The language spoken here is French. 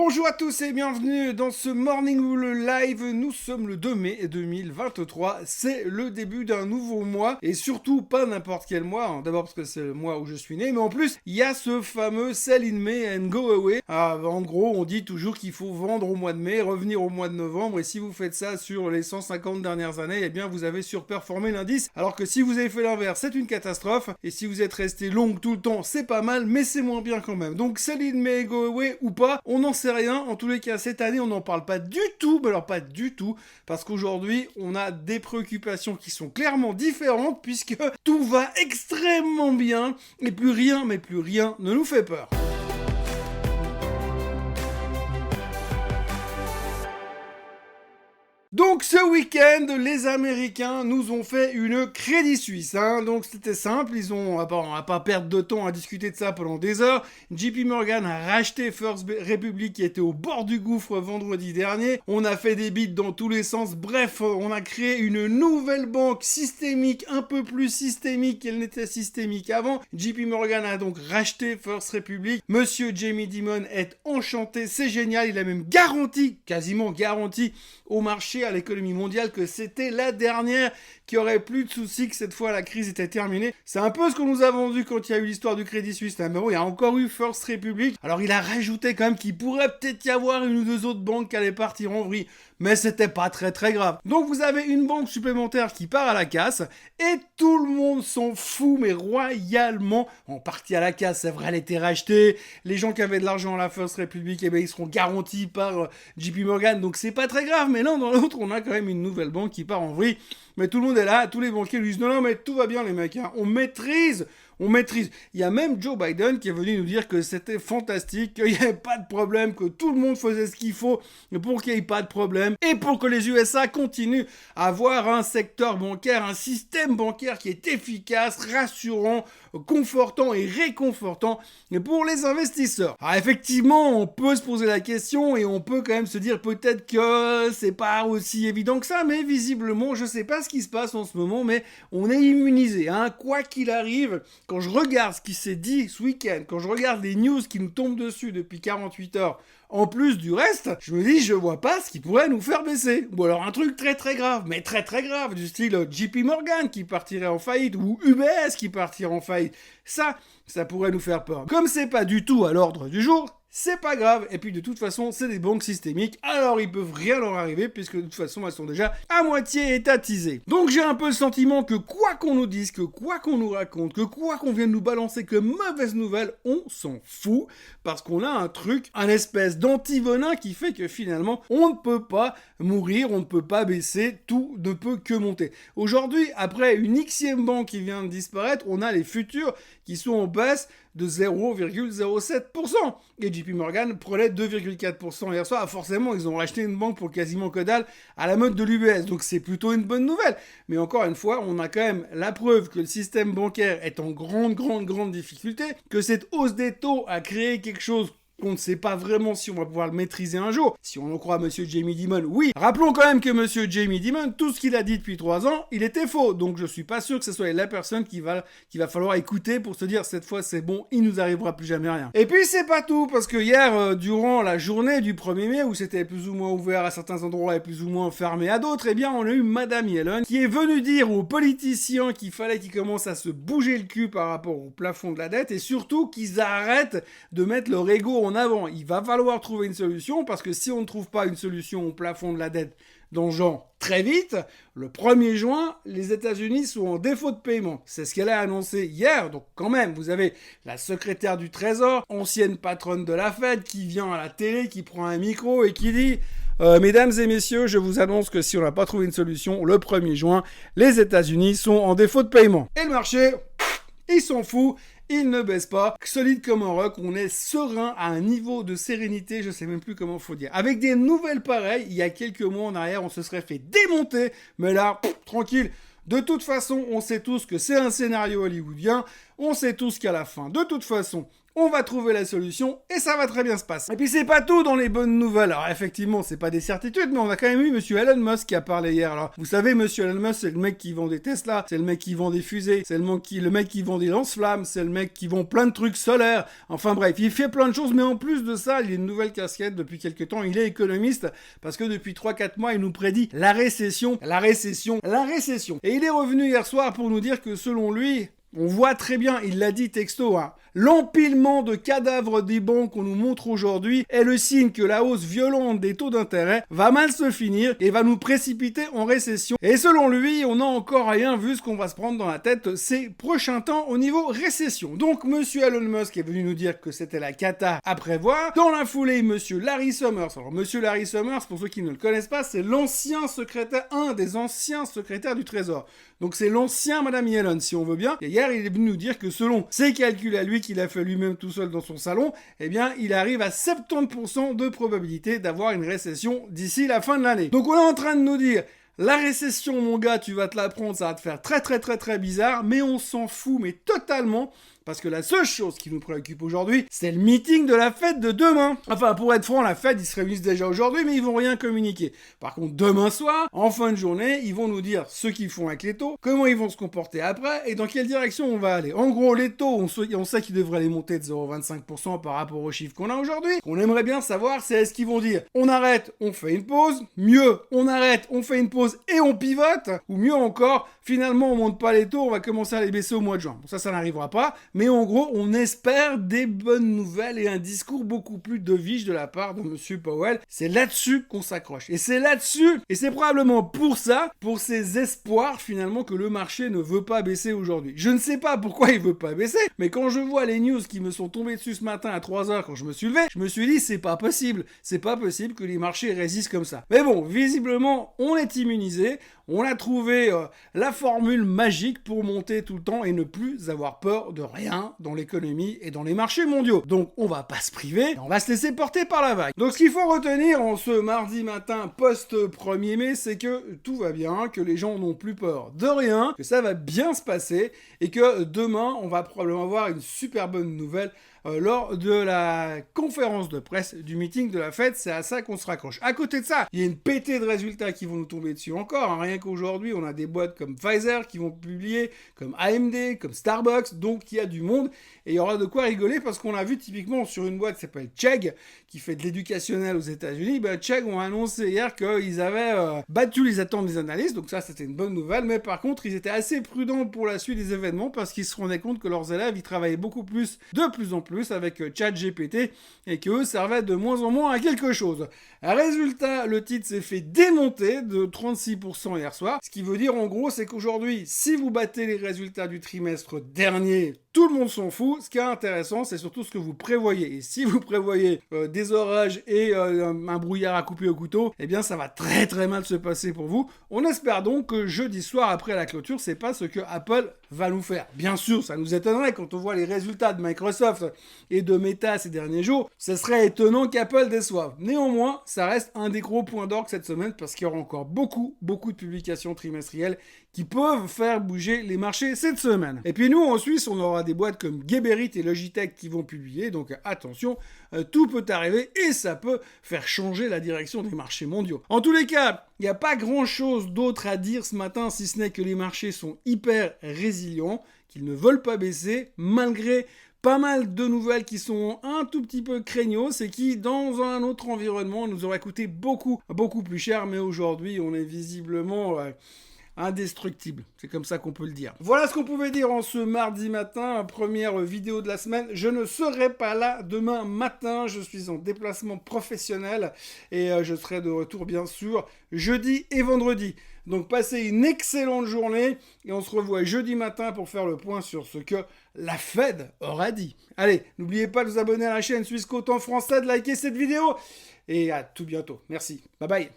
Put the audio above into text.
Bonjour à tous et bienvenue dans ce Morning Bull Live. Nous sommes le 2 mai 2023. C'est le début d'un nouveau mois et surtout pas n'importe quel mois. D'abord parce que c'est le mois où je suis né, mais en plus il y a ce fameux Sell in May and Go Away. En gros, on dit toujours qu'il faut vendre au mois de mai, revenir au mois de novembre, et si vous faites ça sur les 150 dernières années, eh bien vous avez surperformé l'indice. Alors que si vous avez fait l'inverse, c'est une catastrophe. Et si vous êtes resté long tout le temps, c'est pas mal, mais c'est moins bien quand même. Donc Sell in May, Go Away ou pas, on n'en sait rien. En tous les cas, cette année, on n'en parle pas du tout, mais alors pas du tout, parce qu'aujourd'hui, on a des préoccupations qui sont clairement différentes, puisque tout va extrêmement bien, et plus rien, mais plus rien ne nous fait peur. Donc ce week-end, les Américains nous ont fait une Crédit Suisse. Donc c'était simple, on va pas perdre de temps à discuter de ça pendant des heures. JP Morgan a racheté First Republic qui était au bord du gouffre vendredi dernier. On a fait des bids dans tous les sens. Bref, on a créé une nouvelle banque systémique, un peu plus systémique qu'elle n'était systémique avant. JP Morgan a donc racheté First Republic. Monsieur Jamie Dimon est enchanté, c'est génial. Il a même garanti, quasiment garanti au marché, à l'économie mondiale, que c'était la dernière, qu'il n'y aurait plus de soucis, que cette fois la crise était terminée. C'est un peu ce qu'on nous a vendu quand il y a eu l'histoire du Crédit Suisse. Mais bon, il y a encore eu First Republic. Alors il a rajouté quand même qu'il pourrait peut-être y avoir une ou deux autres banques qui allaient partir en vrille. Mais c'était pas très grave. Donc vous avez une banque supplémentaire qui part à la casse, et tout le monde s'en fout, mais royalement. En partie à la casse, c'est vrai, elle était rachetée. Les gens qui avaient de l'argent à la First Republic, eh ben, ils seront garantis par JP Morgan, donc c'est pas très grave. Mais l'un dans l'autre, on a quand même une nouvelle banque qui part en vrille. Mais tout le monde est là, tous les banquiers lui disent non, mais tout va bien les mecs, on maîtrise. Il y a même Joe Biden qui est venu nous dire que c'était fantastique, qu'il n'y avait pas de problème, que tout le monde faisait ce qu'il faut pour qu'il n'y ait pas de problème et pour que les USA continuent à avoir un secteur bancaire, un système bancaire qui est efficace, rassurant, confortant et réconfortant pour les investisseurs. Alors effectivement, on peut se poser la question et on peut quand même se dire peut-être que c'est pas aussi évident que ça, mais visiblement, je sais pas ce qui se passe en ce moment, mais on est immunisé, quoi qu'il arrive. Quand je regarde ce qui s'est dit ce week-end, quand je regarde les news qui nous tombent dessus depuis 48 heures, en plus du reste, je me dis, je vois pas ce qui pourrait nous faire baisser. Ou alors un truc très grave, mais très grave, du style JP Morgan qui partirait en faillite, ou UBS qui partirait en faillite. Ça pourrait nous faire peur. Comme c'est pas du tout à l'ordre du jour, c'est pas grave. Et puis de toute façon, c'est des banques systémiques, alors ils peuvent rien leur arriver, puisque de toute façon, elles sont déjà à moitié étatisées. Donc j'ai un peu le sentiment que quoi qu'on nous dise, que quoi qu'on nous raconte, que quoi qu'on vienne nous balancer comme mauvaise nouvelle, on s'en fout, parce qu'on a un truc, un espèce d'antivenin qui fait que finalement, on ne peut pas mourir, on ne peut pas baisser, tout ne peut que monter. Aujourd'hui, après une Xème banque qui vient de disparaître, on a les futurs qui sont en baisse de 0,07%. Et JP Morgan prenait 2,4% hier soir. Forcément, ils ont racheté une banque pour quasiment que dalle à la mode de l'UBS. Donc c'est plutôt une bonne nouvelle. Mais encore une fois, on a quand même la preuve que le système bancaire est en grande difficulté, que cette hausse des taux a créé quelque chose qu'on ne sait pas vraiment si on va pouvoir le maîtriser un jour. Si on en croit Monsieur Jamie Dimon, oui. Rappelons quand même que Monsieur Jamie Dimon, tout ce qu'il a dit depuis 3 ans, il était faux. Donc je suis pas sûr que ce soit la personne qu'il va falloir écouter pour se dire cette fois c'est bon, il nous arrivera plus jamais rien. Et puis c'est pas tout, parce que hier, durant la journée du 1er mai, où c'était plus ou moins ouvert à certains endroits et plus ou moins fermé à d'autres, eh bien on a eu Madame Yellen qui est venue dire aux politiciens qu'il fallait qu'ils commencent à se bouger le cul par rapport au plafond de la dette, et surtout qu'ils arrêtent de mettre leur ego en avant. Il va falloir trouver une solution, parce que si on ne trouve pas une solution au plafond de la dette dans le genre très vite, le 1er juin, les États-Unis sont en défaut de paiement. C'est ce qu'elle a annoncé hier. Donc quand même, vous avez la secrétaire du Trésor, ancienne patronne de la Fed, qui vient à la télé, qui prend un micro et qui dit mesdames et messieurs, je vous annonce que si on n'a pas trouvé une solution, le 1er juin, les États-Unis sont en défaut de paiement. Et le marché, il s'en fout. Il ne baisse pas, solide comme un roc, on est serein à un niveau de sérénité, je sais même plus comment faut dire. Avec des nouvelles pareilles, il y a quelques mois en arrière, on se serait fait démonter, mais là, tranquille. De toute façon, on sait tous que c'est un scénario hollywoodien, on sait tous qu'à la fin, de toute façon, on va trouver la solution et ça va très bien se passer. Et puis c'est pas tout dans les bonnes nouvelles. Alors effectivement, c'est pas des certitudes, mais on a quand même eu monsieur Elon Musk qui a parlé hier. Alors vous savez, monsieur Elon Musk, c'est le mec qui vend des Tesla, c'est le mec qui vend des fusées, c'est le mec qui vend des lance-flammes, c'est le mec qui vend plein de trucs solaires. Enfin bref, il fait plein de choses, mais en plus de ça, il a une nouvelle casquette depuis quelques temps. Il est économiste parce que depuis 3-4 mois, il nous prédit la récession. Et il est revenu hier soir pour nous dire que selon lui, on voit très bien, il l'a dit texto, l'empilement de cadavres des banques qu'on nous montre aujourd'hui est le signe que la hausse violente des taux d'intérêt va mal se finir et va nous précipiter en récession. Et selon lui, on n'a encore rien vu ce qu'on va se prendre dans la tête ces prochains temps au niveau récession. Donc monsieur Elon Musk est venu nous dire que c'était la cata à prévoir. Dans la foulée, monsieur Larry Summers. Alors monsieur Larry Summers, pour ceux qui ne le connaissent pas, c'est un des anciens secrétaires du Trésor. Donc c'est l'ancien Madame Yellen, si on veut bien. Et hier, il est venu nous dire que selon ses calculs à lui, qu'il a fait lui-même tout seul dans son salon, eh bien, il arrive à 70% de probabilité d'avoir une récession d'ici la fin de l'année. Donc on est en train de nous dire, la récession, mon gars, tu vas te la prendre, ça va te faire très très très très bizarre, mais on s'en fout, mais totalement, parce que la seule chose qui nous préoccupe aujourd'hui, c'est le meeting de la Fed de demain. Enfin, pour être franc, la Fed, ils se réunissent déjà aujourd'hui, mais ils vont rien communiquer. Par contre, demain soir, en fin de journée, ils vont nous dire ce qu'ils font avec les taux, comment ils vont se comporter après, et dans quelle direction on va aller. En gros, les taux, on sait qu'ils devraient les monter de 0,25% par rapport aux chiffres qu'on a aujourd'hui. Ce qu'on aimerait bien savoir, c'est est-ce qu'ils vont dire, on arrête, on fait une pause, mieux, on arrête, on fait une pause et on pivote, ou mieux encore, finalement, on monte pas les taux, on va commencer à les baisser au mois de juin. Bon, ça n'arrivera pas, mais en gros, on espère des bonnes nouvelles et un discours beaucoup plus dovish de la part de monsieur Powell. C'est là-dessus qu'on s'accroche. Et c'est là-dessus, et c'est probablement pour ça, pour ces espoirs finalement que le marché ne veut pas baisser aujourd'hui. Je ne sais pas pourquoi il veut pas baisser, mais quand je vois les news qui me sont tombées dessus ce matin à 3h quand je me suis levé, je me suis dit c'est pas possible. C'est pas possible que les marchés résistent comme ça. Mais bon, visiblement, on est immunisé. On a trouvé la formule magique pour monter tout le temps et ne plus avoir peur de rien dans l'économie et dans les marchés mondiaux. Donc on va pas se priver, on va se laisser porter par la vague. Donc ce qu'il faut retenir en ce mardi matin post-1er mai, c'est que tout va bien, que les gens n'ont plus peur de rien, que ça va bien se passer et que demain on va probablement avoir une super bonne nouvelle lors de la conférence de presse du meeting de la Fed. C'est à ça qu'on se raccroche. À côté de ça, il y a une pétée de résultats qui vont nous tomber dessus encore. Rien qu'aujourd'hui, on a des boîtes comme Pfizer qui vont publier, comme AMD, comme Starbucks. Donc, il y a du monde et il y aura de quoi rigoler parce qu'on a vu typiquement sur une boîte qui s'appelle Chegg, qui fait de l'éducationnel aux États-Unis. Chegg ont annoncé hier qu'ils avaient battu les attentes des analystes. Donc ça, c'était une bonne nouvelle. Mais par contre, ils étaient assez prudents pour la suite des événements parce qu'ils se rendaient compte que leurs élèves, ils travaillaient beaucoup plus, de plus en plus avec ChatGPT et qu'eux servaient de moins en moins à quelque chose. Résultat, le titre s'est fait démonter de 36% hier soir. Ce qui veut dire en gros, c'est qu'aujourd'hui, si vous battez les résultats du trimestre dernier, tout le monde s'en fout. Ce qui est intéressant, c'est surtout ce que vous prévoyez. Et si vous prévoyez des orages et un brouillard à couper au couteau, eh bien ça va très très mal se passer pour vous. On espère donc que jeudi soir après la clôture, c'est pas ce que Apple va nous faire. Bien sûr, ça nous étonnerait quand on voit les résultats de Microsoft et de Meta ces derniers jours. Ce serait étonnant qu'Apple déçoive. Néanmoins, ça reste un des gros points d'orgue cette semaine parce qu'il y aura encore beaucoup de publications trimestrielles qui peuvent faire bouger les marchés cette semaine. Et puis nous, en Suisse, on aura des boîtes comme Geberit et Logitech qui vont publier, donc attention, tout peut arriver et ça peut faire changer la direction des marchés mondiaux. En tous les cas, il n'y a pas grand-chose d'autre à dire ce matin, si ce n'est que les marchés sont hyper résilients, qu'ils ne veulent pas baisser, malgré pas mal de nouvelles qui sont un tout petit peu craignos et qui, dans un autre environnement, nous auraient coûté beaucoup plus cher, mais aujourd'hui, on est visiblement indestructible. C'est comme ça qu'on peut le dire. Voilà ce qu'on pouvait dire en ce mardi matin, première vidéo de la semaine. Je ne serai pas là demain matin, je suis en déplacement professionnel et je serai de retour bien sûr jeudi et vendredi. Donc passez une excellente journée et on se revoit jeudi matin pour faire le point sur ce que la Fed aura dit. Allez, n'oubliez pas de vous abonner à la chaîne Suisse Côte en français, de liker cette vidéo et à tout bientôt. Merci. Bye bye.